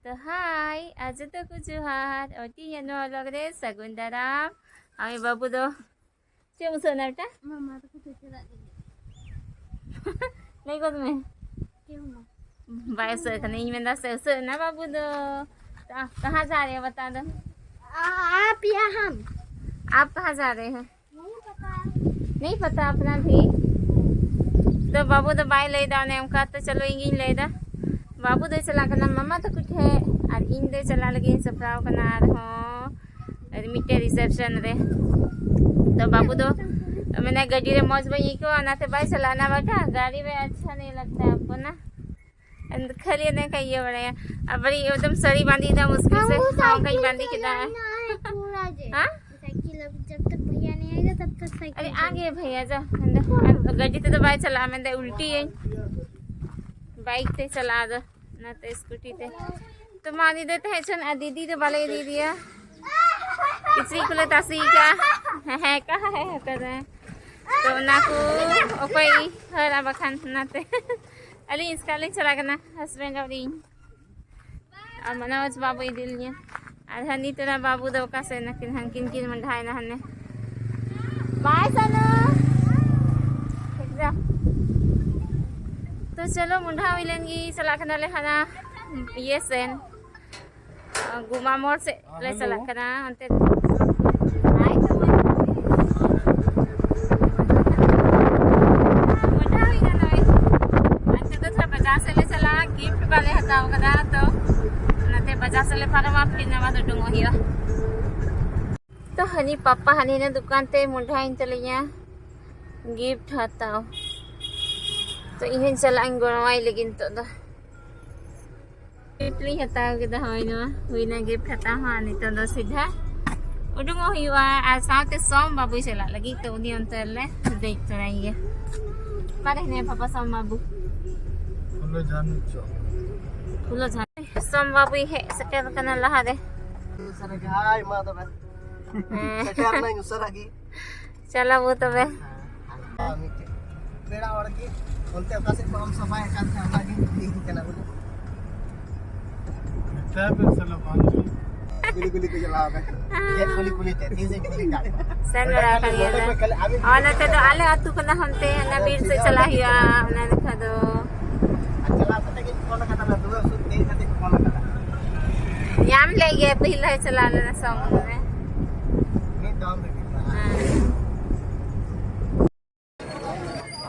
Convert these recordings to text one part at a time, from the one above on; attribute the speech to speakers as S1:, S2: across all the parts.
S1: तो हाय आज तो कुछ हार ओटी यानो लग रे सगुन दाराम आमी बाबू दो चे मुसो नाटा
S2: मामा तो कुछ चला दे
S1: नहीं को तुम्हें
S2: क्यों ना
S1: बाय सर कने में दा सर ना बाबू दो कहाँ जा रहे हो बता दो
S2: आप या हम
S1: आप कहाँ जा रहे हैं
S2: नहीं पता
S1: नहीं पता अपना भी तो बाबू तो बाय ले दा ने उनका तो चलो इंगी ले दा बाबू दे चला करना मम्मा तो कुछ है और इन दे चला लगे सप्राव करना हो मिट्टे रिसेप्शन रे तो बाबू दो मैंने गाड़ी रे मौज भाई को आना थे भाई चलाना बेटा गाड़ी में अच्छा नहीं लगता है आपको ना खरी ने कहिए बड़े अब बड़ी एकदम सरी बांधी था मुश्किल से हाँ कहीं बांधी के दा हाँ
S2: साइकिल अब जब तक भैया नहीं आएगा तब तक साइकिल
S1: अरे आगे भैया जा गाड़ी तो भाई चला मैं उल्टी है बाइक ते चला दो ना तो स्कूटी ते तो मानी देते हैं चन दीदी तो बाले दीदी है किसी को लेता सी का है कहा है कर रहे हैं तो ना को कोई हरा बखान नाते अली इसका ले चला करना हस्बैंड और इन और मनोज बाबू ही दिल ने आधा नी तेरा बाबू दो का से न किन किन किन मंढाए ना हने बाय सनो तो चलो मुंडा विलेंगी चला करना ले खाना ये सेन गुमा मोड़ से ले चला करना अंते हाय मुंडा भी ना नोई अंते तो थोड़ा बाजार से ले चला गिफ्ट वाले हटाओ करा तो नते बाजार से ले फारमा फिर ना तो डुंगो हिया तो हनी पापा हनी ने दुकान ते मुंडा इन चलिया गिफ्ट हटाओ तो इन्हें चला गोरवाई लेकिन तो इतनी हता के होई ना हुई ना गिफ्ट हता हां नहीं तो सीधा उडुंगो हुआ आ साथे सोम बाबू चला लगी तो उनी अंतर ले देख तो रही है पारे ने पापा सोम बाबू फुलो जान सोम बाबू है सटर कना लहा दे
S3: सर हाय मा तो सटर नहीं सर की
S1: चला वो तो वे
S3: बेड़ा और की बोलते हैं कैसे हम सफाई कर के हम आगे ठीक करना बोलो
S4: टैब चला पानी
S3: गुली को चला है ये गुली तेजी से गुली काट
S1: सन बड़ा करिए और न तो आले अतु कना हमते ना बीर से चला हिया ना देखा दो
S3: चला पता कि कौन खाता ना दो सु तेज खाते कौन खाता
S1: याम ले गए पहले चला लेना सॉन्ग में
S3: नहीं दाम में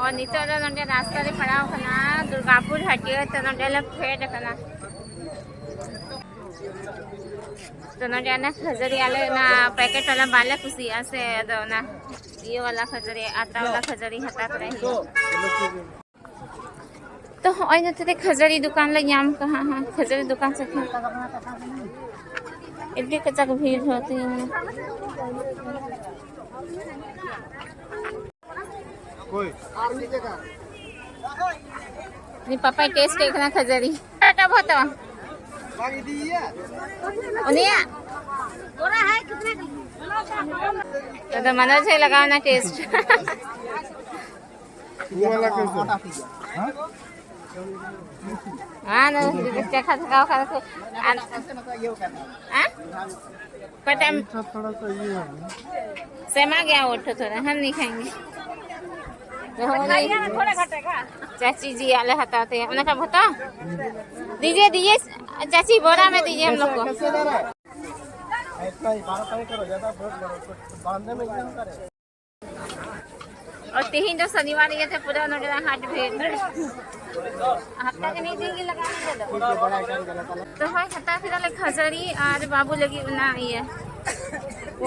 S1: और नीचे नोटे रास्ता रे पड़ा कना दुर्गापुर हटियो तो नोटे ला फेड कना तो नोटे ना खजरी आले ना पैकेट वाला बाले कुसी से दो ना ये वाला खजरी आता वाला खजरी हटा करे तो ओइ नते खजरी दुकान ले याम कहां है खजरी दुकान से इतनी कच्चा भीड़ होती है
S3: कोई और नीचे का
S1: नी पापा टेस्ट देखना खजरी टाटा बहुत
S3: बाकी दी है
S1: उनिया
S2: बोरा है कितने
S1: तो मनोज है लगाओ ना टेस्ट
S3: वो वाला कैसे हां
S1: हां ना देखा खाओ खा
S3: ये करना
S1: हां पता
S4: थोड़ा सा ये है
S1: सेमा गया उठो थोड़ा हम नहीं खाएंगे चाची जी आले हटाते हैं उन्हें कब होता दीजिए दीजिए चाची बोरा में दीजिए हम लोग को
S3: कैसे दे रहा है इतना ही 12 करो ज्यादा बहुत बांधने में एकदम करे
S1: और तीन जो शनिवार ये थे पूरा उन्होंने हाट भेज हफ्ता के नहीं देंगे लगाने दे दो तो भाई हटा फिर ले खजरी और बाबू लगी ना ये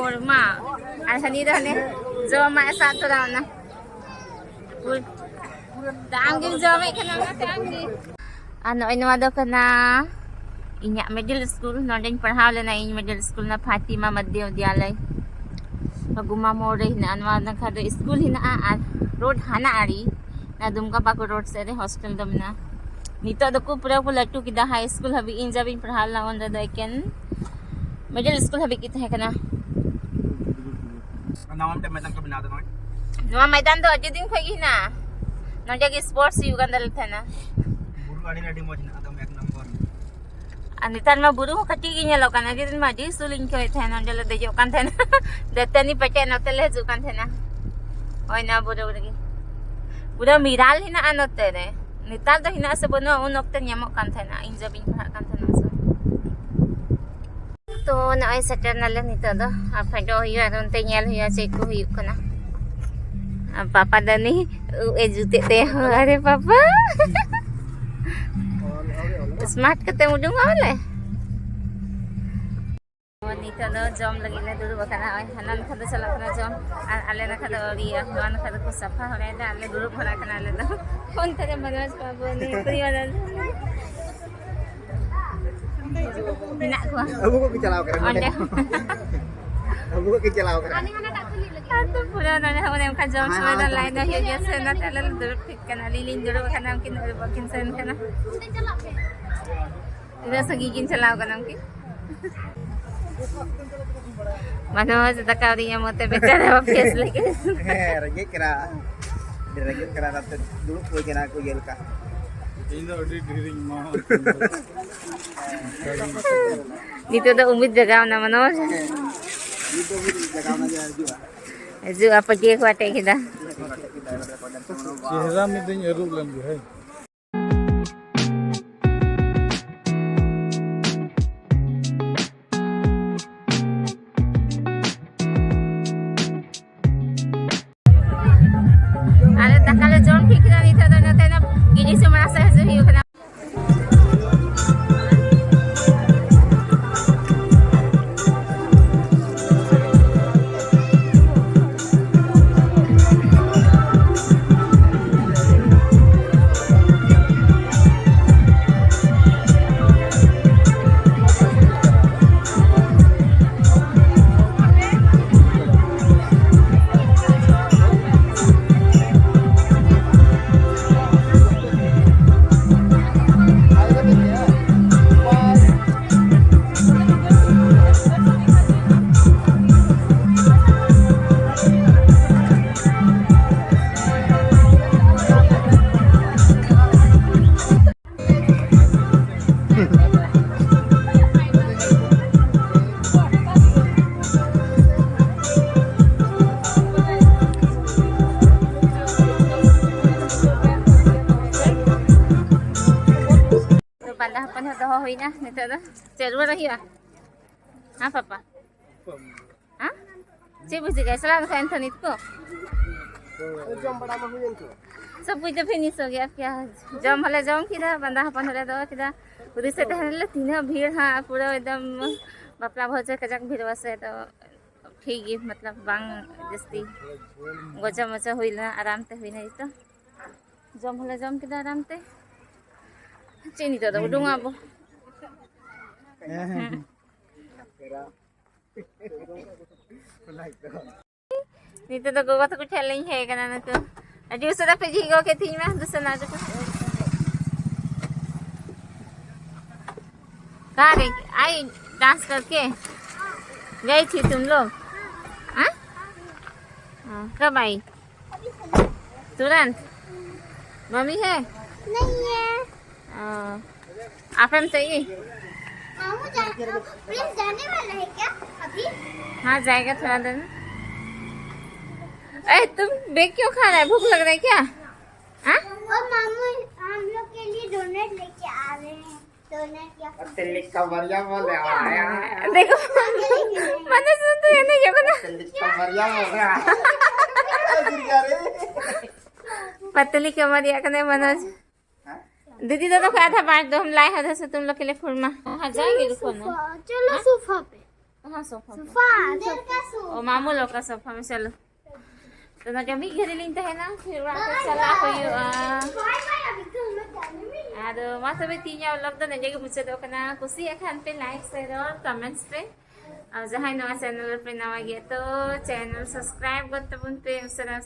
S1: और माँ और हनी रहने जो हमारे साथ तो रहा ना Tanggi jawab kena tanggi. Ano ino do kana inya middle school nodeng pढ़ाव लेना इन middle school ना फातिमा मध्य विद्यालय गुमा मोड़ हिना अनवा ना खा स्कूल हिना आ रोड हाना आड़ी ना दुमका पाको रोड से रे हॉस्टल दमना नितो दो को पूरा को लट्टू किदा हाई स्कूल हबी इन जब इन पढ़ाल ना वन द केन मिडिल स्कूल हबी कित है कना
S3: नाम ते मैदान को बना दो
S1: नवा मैदान तो अजे दिन खोगी ना नोटे के स्पोर्ट्स युगंदल थे ना
S3: बुरु आड़ी रेडी मोज ना एकदम एक number
S1: Anitan mah buru katiginya lo kan lagi maju suling ko iten on jala dejo kan ten. Datani pete no tele ju kan ten. Oi na buru lagi. Buru miral hina anot tere. Nital do hina se bono unok ten yamok kan ten. Inja bin kan ten so. To na ay setter na lang nito do. Apa do hiya ron te nyel hiya se ko hiyo kana. Papa dani ejute te are papa. Smart kate mo dung awal eh. Wanita do jom lagi na dulu bakana ay hanan kada salak na jom ale na kada oriya hanan kada ko safa hore da ale dulu phara kana ale do kon tare manaj pabo ni priya Hina ko.
S3: Abu ko kicalaw ka.
S1: Onde.
S3: Abu ko kicalaw ka.
S1: Ato pura na na hone ka jom sura da line na hiya se na tala dulu fit kana lilin dulu kana kin bakin sen kana. Ida sa gigin chalaw ka namki. Mano sa takawriya mo te becara face lagi.
S3: Rage kira. Rage kira natin dulu ko kina ko yel ka.
S4: Ini udah diring mau.
S1: Dito da umid jagaw na mano.
S3: Dito mo jagaw na diyan juga.
S1: Ju apa je ko ate kita.
S4: चेहरा में दिन एरू लंबी है
S1: Ada tak kalau jom fikir ni tu na tena gini semua rasa hiu kena. Pandahapan dah hoy na nito do. Cerwa rahi ah. Ha papa? Ha? Ce buzi guys salam ka Anthony ko.
S3: Jom bada ma huyen ko.
S1: सब कुछ तो finish हो गया क्या जम हले जम किदा बंदाहापन हले दो किदा उदी से तहले तीन भीड़ हाँ पूरा एकदम बापला भोज कजक भीड़ वसे तो ठीक है मतलब बांग जस्ती गोचा मचा हुईला आराम ते हुई नहीं तो जम हले जम किदा आराम ते चीनी तो उडूंगा अब नहीं तो गोवा तो कुछ नहीं है करना ना तो दूसरा पे झींगो के थी मैं दूसरा ना तो कहाँ गई आई डांस करके गई थी तुम लोग हाँ कब आई तुरंत मम्मी है
S2: नहीं है
S1: आप हम चाहिए
S2: मामू प्रिंस जाने वाला है क्या अभी
S1: हाँ जाएगा थोड़ा देर में अरे तुम बेग क्यों खा रहा है भूख लग रहा है क्या हाँ
S2: और मामू हम लोग के लिए डोनेट लेके आ रहे हैं डोनेट क्या
S3: Telik kabarnya boleh ya.
S1: देखो mana सुन तो ये नहीं ना
S3: Telik kabarnya boleh.
S1: पतली कमरिया कने मनोज दीदी तो खाया था बांट दो हम लाए हैं से तुम लोग के लिए फुरमा हाँ जाएंगे रुको ना
S2: चलो सोफा पे
S1: हाँ सोफा पे।
S2: सोफा
S1: और मामू लोग का सोफा में चलो तो ना जब भी घर लिंता है ना फिर वहाँ पे चला कोई aduh masa be tinya vlog do naje mucho do kana kusi ekhan pe like share और कमेंट्स पे और जहाँ नवा चैनल पे नवा गया तो चैनल सब्सक्राइब करते बुन पे उसरा